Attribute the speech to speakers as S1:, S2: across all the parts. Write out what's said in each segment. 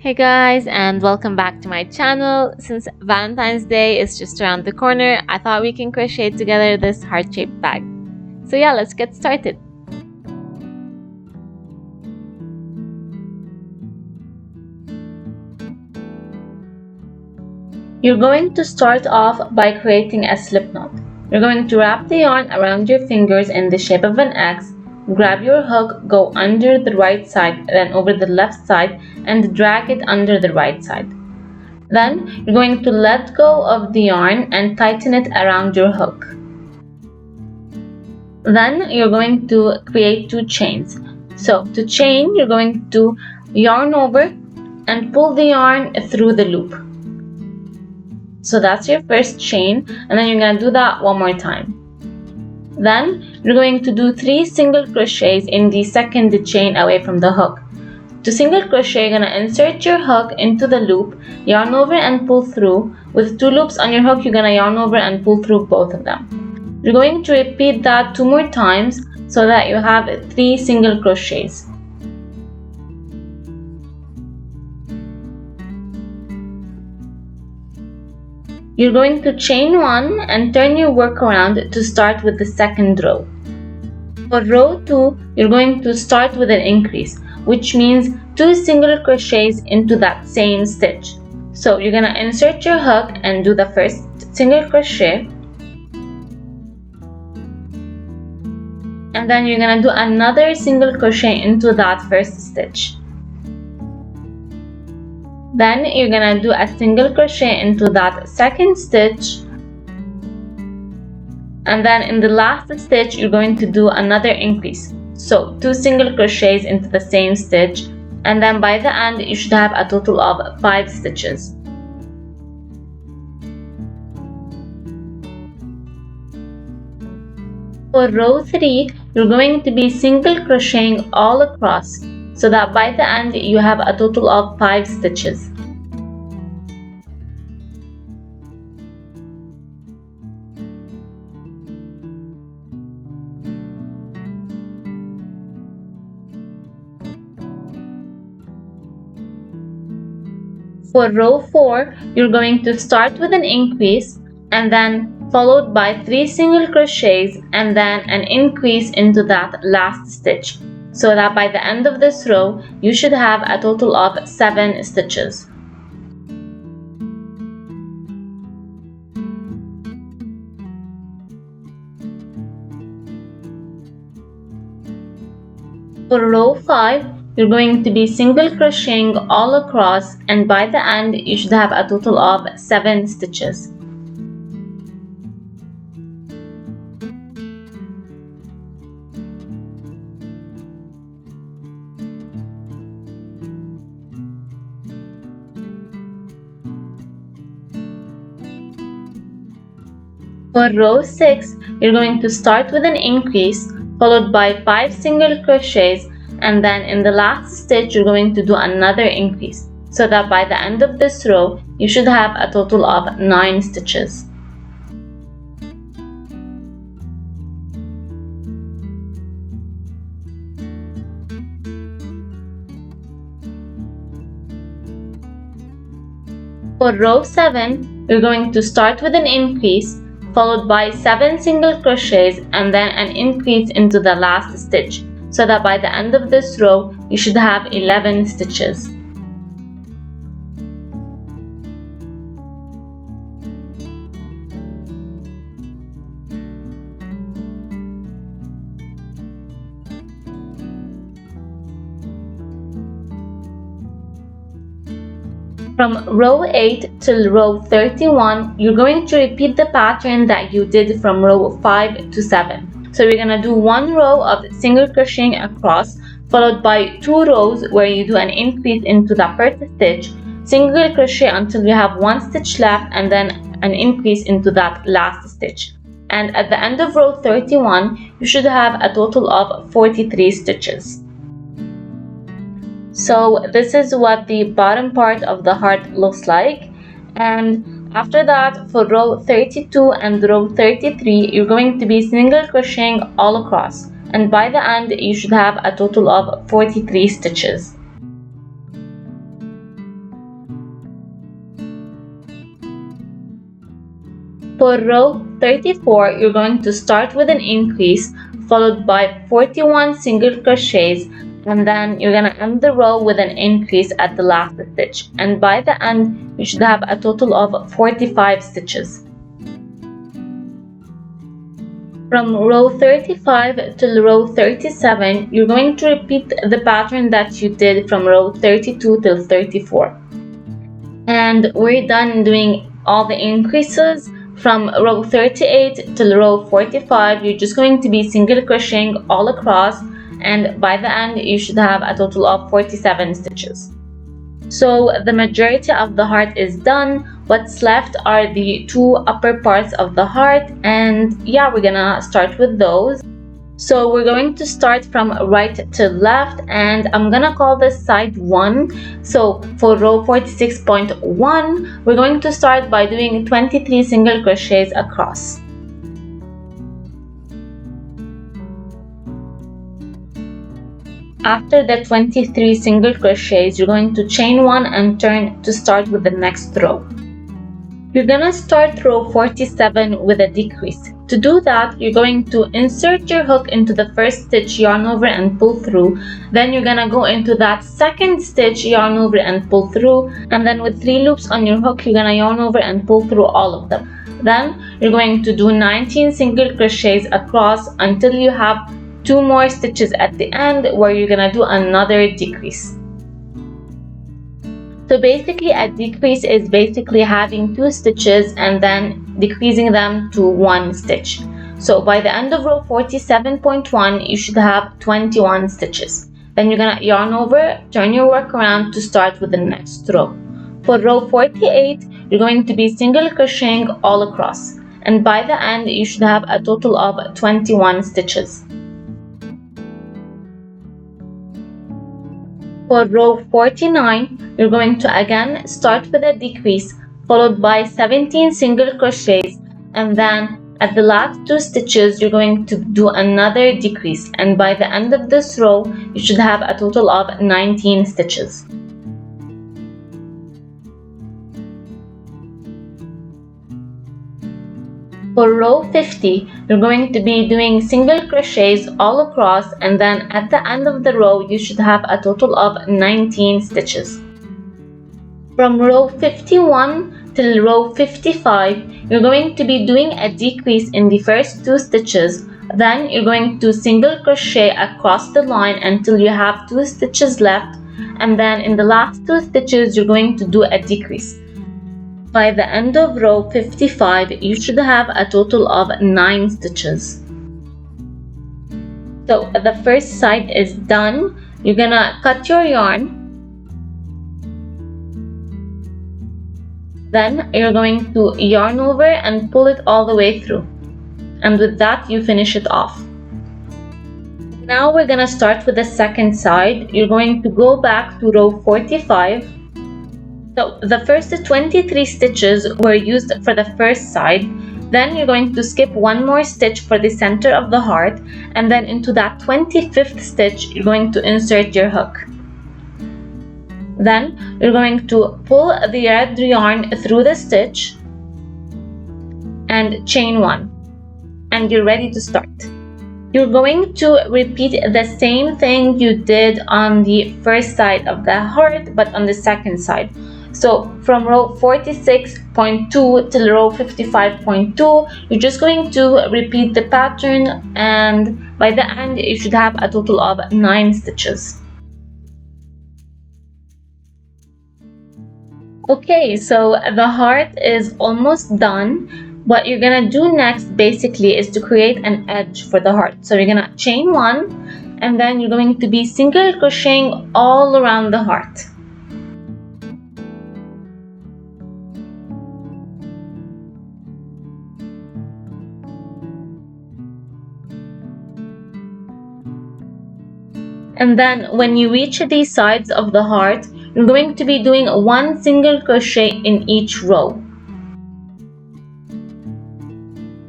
S1: Hey guys, and welcome back to my channel. Since Valentine's Day is just around the corner, I thought we can crochet together this heart-shaped bag. So yeah, let's get started. You're going to start off by creating a slip knot. You're going to wrap the yarn around your fingers in the shape of an X. Grab your hook, go under the right side, then over the left side, and drag it under the right side. Then you're going to let go of the yarn and tighten it around your hook. Then you're going to create 2 chains. So to chain, you're going to yarn over and pull the yarn through the loop. So that's your first chain, and then you're going to do that one more time. Then you're going to do 3 single crochets in the second chain away from the hook. To single crochet, you're going to insert your hook into the loop, yarn over and pull through. With 2 loops on your hook, you're going to yarn over and pull through both of them. You're going to repeat that 2 more times so that you have 3 single crochets. You're going to chain 1 and turn your work around to start with the second row. For row 2, you're going to start with an increase, which means 2 single crochets into that same stitch. So you're going to insert your hook and do the first single crochet, and then you're going to do another single crochet into that first stitch. Then you're going to do a single crochet into that second stitch, and then in the last stitch you're going to do another increase. So 2 single crochets into the same stitch, and then by the end you should have a total of 5 stitches. For row 3, you're going to be single crocheting all across, so that by the end you have a total of 5 stitches. For row 4, you're going to start with an increase and then followed by 3 single crochets and then an increase into that last stitch, so that by the end of this row you should have a total of 7 stitches. For row 5, you're going to be single crocheting all across, and by the end you should have a total of 7 stitches. For row 6, you're going to start with an increase followed by 5 single crochets, and then in the last stitch you're going to do another increase, so that by the end of this row you should have a total of 9 stitches. For row 7, you're going to start with an increase followed by 7 single crochets and then an increase into the last stitch, so that by the end of this row you should have 11 stitches. From row 8 till row 31, you're going to repeat the pattern that you did from row 5 to 7. So you're going to do 1 row of single crocheting across, followed by 2 rows where you do an increase into the first stitch, single crochet until you have 1 stitch left, and then an increase into that last stitch. And at the end of row 31, you should have a total of 43 stitches. So this is what the bottom part of the heart looks like, and after that, for row 32 and row 33, you're going to be single crocheting all across, and by the end you should have a total of 43 stitches. For row 34, you're going to start with an increase followed by 41 single crochets, and then you're going to end the row with an increase at the last stitch, and by the end you should have a total of 45 stitches. From row 35 till row 37, you're going to repeat the pattern that you did from row 32 till 34. And we're done doing all the increases. From row 38 till row 45, you're just going to be single crocheting all across, and by the end you should have a total of 47 stitches. So the majority of the heart is done. What's left are the two upper parts of the heart, and yeah, we're gonna start with those. So we're going to start from right to left, and I'm gonna call this side 1. So for row 46.1, we're going to start by doing 23 single crochets across. After the 23 single crochets, you're going to chain 1 and turn to start with the next row. You're gonna start row 47 with a decrease. To do that, you're going to insert your hook into the first stitch, yarn over and pull through. Then you're gonna go into that second stitch, yarn over and pull through, and then with 3 loops on your hook, you're gonna yarn over and pull through all of them. Then you're going to do 19 single crochets across until you have 2 more stitches at the end where you're gonna do another decrease. So basically a decrease is basically having 2 stitches and then decreasing them to 1 stitch. So by the end of row 47.1, you should have 21 stitches. Then you're gonna yarn over, turn your work around to start with the next row. For row 48, you're going to be single crocheting all across, and by the end you should have a total of 21 stitches. For row 49, you're going to again start with a decrease followed by 17 single crochets, and then at the last 2 stitches you're going to do another decrease, and by the end of this row you should have a total of 19 stitches. For row 50, you're going to be doing single crochets all across, and then at the end of the row you should have a total of 19 stitches. From row 51 till row 55, you're going to be doing a decrease in the first 2 stitches. Then you're going to single crochet across the line until you have 2 stitches left, and then in the last 2 stitches you're going to do a decrease. By the end of row 55, you should have a total of 9 stitches. So the first side is done. You're gonna cut your yarn. Then you're going to yarn over and pull it all the way through. And with that, you finish it off. Now we're gonna start with the second side. You're going to go back to row 45. So the first 23 stitches were used for the first side. Then you're going to skip 1 more stitch for the center of the heart, and then into that 25th stitch you're going to insert your hook. Then you're going to pull the red yarn through the stitch and chain 1, and you're ready to start. You're going to repeat the same thing you did on the first side of the heart, but on the second side. So from row 46.2 till row 55.2, you're just going to repeat the pattern, and by the end you should have a total of 9 stitches. Okay, so the heart is almost done. What you're gonna do next basically is to create an edge for the heart. So you're gonna chain 1, and then you're going to be single crocheting all around the heart. And then when you reach the sides of the heart, you're going to be doing 1 single crochet in each row.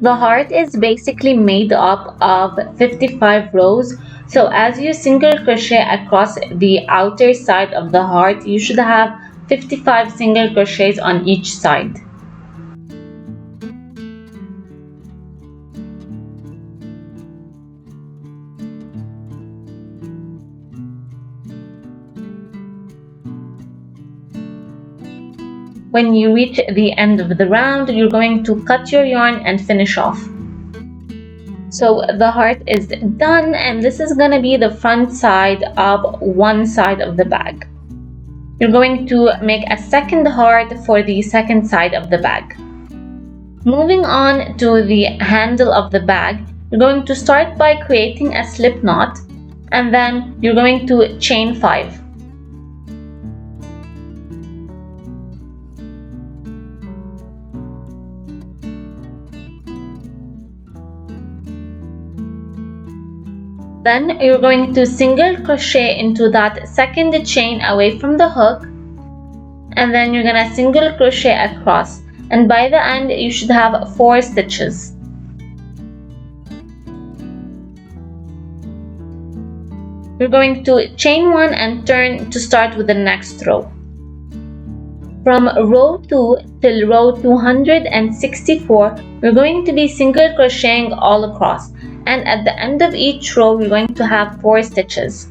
S1: The heart is basically made up of 55 rows. So as you single crochet across the outer side of the heart, you should have 55 single crochets on each side. When you reach the end of the round, you're going to cut your yarn and finish off. So the heart is done, and this is gonna be the front side of one side of the bag. You're going to make a second heart for the second side of the bag. Moving on to the handle of the bag, you're going to start by creating a slip knot, and then you're going to chain 5. Then you're going to single crochet into that second chain away from the hook, and then you're gonna single crochet across, and by the end you should have 4 stitches. You're going to chain 1 and turn to start with the next row. From row 2 till row 264, we're going to be single crocheting all across, and at the end of each row we're going to have 4 stitches.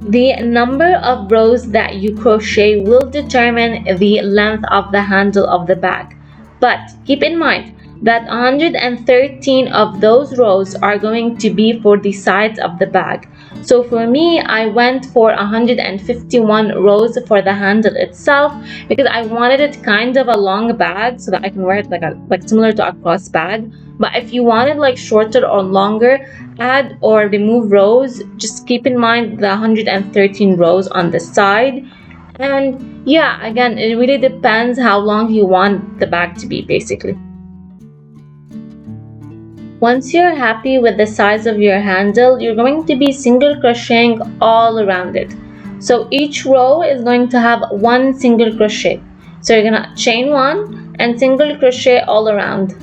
S1: The number of rows that you crochet will determine the length of the handle of the bag, but keep in mind that 113 of those rows are going to be for the sides of the bag. So for me, I went for 151 rows for the handle itself because I wanted it kind of a long bag so that I can wear it like similar to a cross bag. But if you wanted like shorter or longer, add or remove rows. Just keep in mind the 113 rows on the side. And yeah, again, it really depends how long you want the bag to be basically. Once you're happy with the size of your handle, you're going to be single crocheting all around it. So each row is going to have 1 single crochet. So you're gonna chain 1 and single crochet all around.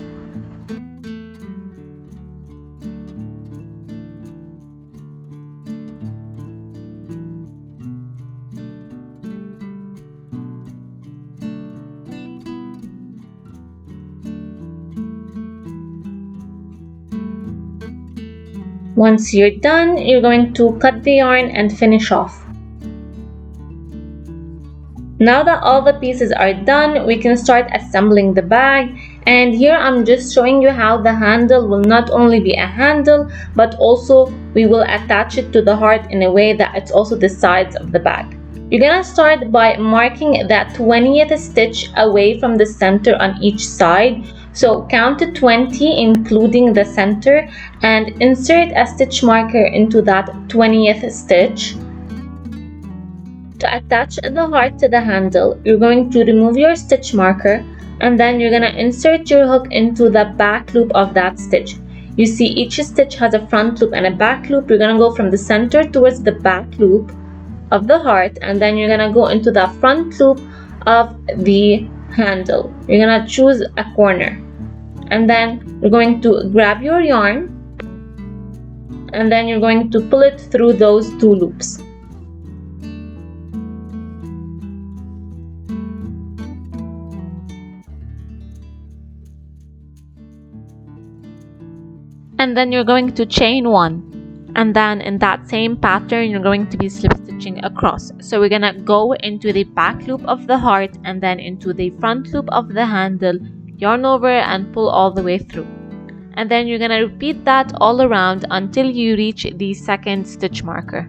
S1: Once you're done, you're going to cut the yarn and finish off. Now that all the pieces are done, we can start assembling the bag. And here I'm just showing you how the handle will not only be a handle, but also we will attach it to the heart in a way that it's also the sides of the bag. You're gonna start by marking that 20th stitch away from the center on each side. So count to 20 including the center and insert a stitch marker into that 20th stitch. To attach the heart to the handle, you're going to remove your stitch marker and then you're gonna insert your hook into the back loop of that stitch. You see each stitch has a front loop and a back loop. You're gonna go from the center towards the back loop of the heart, and then you're gonna go into the front loop of the handle. You're gonna choose a corner, and then you're going to grab your yarn and then you're going to pull it through those 2 loops. And then you're going to chain 1, and then in that same pattern you're going to be slip stitching across. So we're gonna go into the back loop of the heart and then into the front loop of the handle, yarn over and pull all the way through, and then you're gonna repeat that all around until you reach the second stitch marker.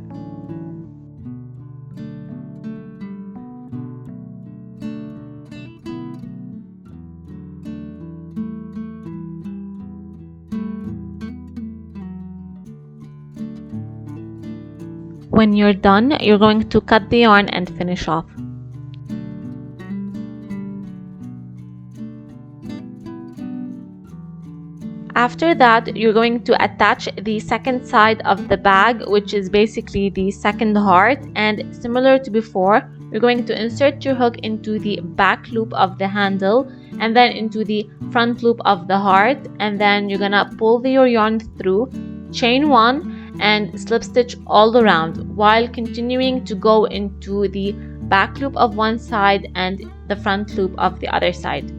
S1: When you're done, you're going to cut the yarn and finish off. After that, you're going to attach the second side of the bag, which is basically the second heart, and similar to before, you're going to insert your hook into the back loop of the handle and then into the front loop of the heart, and then you're gonna pull your yarn through, chain 1 and slip stitch all around while continuing to go into the back loop of one side and the front loop of the other side.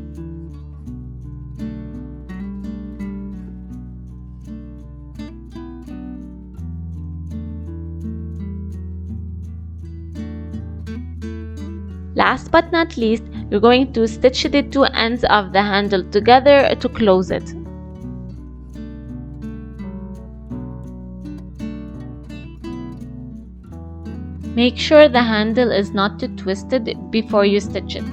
S1: Last but not least, you're going to stitch the two ends of the handle together to close it. Make sure the handle is not too twisted before you stitch it.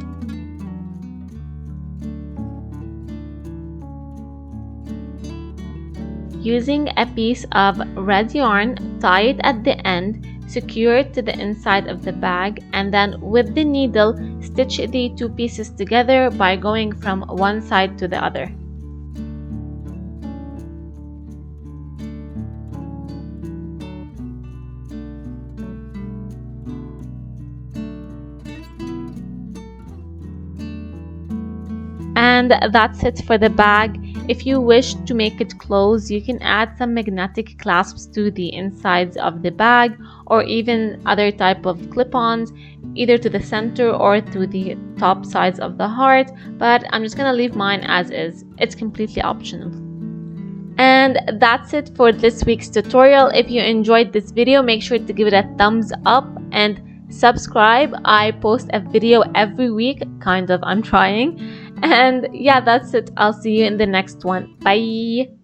S1: Using a piece of red yarn, tie it at the end, secure it to the inside of the bag, and then with the needle, stitch the two pieces together by going from one side to the other. And that's it for the bag. If you wish to make it close, you can add some magnetic clasps to the insides of the bag, or even other type of clip-ons, either to the center or to the top sides of the heart, but I'm just gonna leave mine as is. It's completely optional. And that's it for this week's tutorial. If you enjoyed this video, make sure to give it a thumbs up and subscribe. I post a video every week, kind of, I'm trying. And yeah, that's it. I'll see you in the next one. Bye.